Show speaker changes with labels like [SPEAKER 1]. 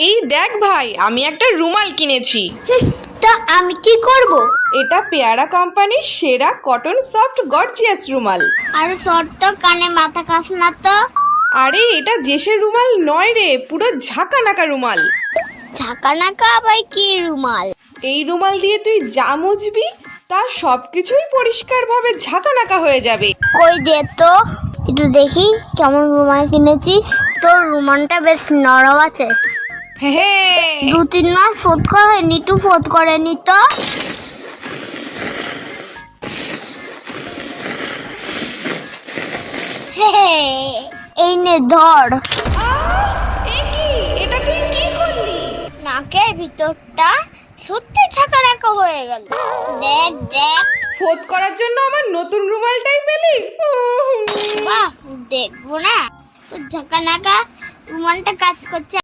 [SPEAKER 1] এই দেখ ভাই, আমি একটা রুমাল কিনেছি।
[SPEAKER 2] তা আমি কি করব?
[SPEAKER 1] এটা পেয়ারা কোম্পানির সেরা কটন সফট গর্জিয়াস রুমাল।
[SPEAKER 2] আরে শর্ট কানে মাথা কাস না তো।
[SPEAKER 1] আরে এটা জেসের রুমাল নয় রে, পুরো ঝাঁকা নাকা রুমাল।
[SPEAKER 2] ঝাঁকা নাকা আবার কি রুমাল?
[SPEAKER 1] এই রুমাল দিয়ে তুই যা মুছবি তা সবকিছুই পরিষ্কারভাবে ঝাঁকা নাকা হয়ে যাবে।
[SPEAKER 2] কই দে তো, একটু দেখি কেমন রুমাল কিনেছিস। তোর রুমালটা বেশ নরম আছে।
[SPEAKER 1] হ্যাঁ,
[SPEAKER 2] 2-3 মাস ফোদ করেনি, একটু ফোদ করেনি তো। এই নে ধর।
[SPEAKER 1] এ কি, এটা তুই কি করলি?
[SPEAKER 2] নাকের ভিতরটা সত্যি ঝাঁকা নাকা হয়ে গেল। দেখ দেখ।
[SPEAKER 1] ফোদ করার জন্য আমার নতুন রুমালটাই পেলি?
[SPEAKER 2] বাহ, দেখবো না তোর ঝাঁকা নাকা রুমালটা কাজ করছে।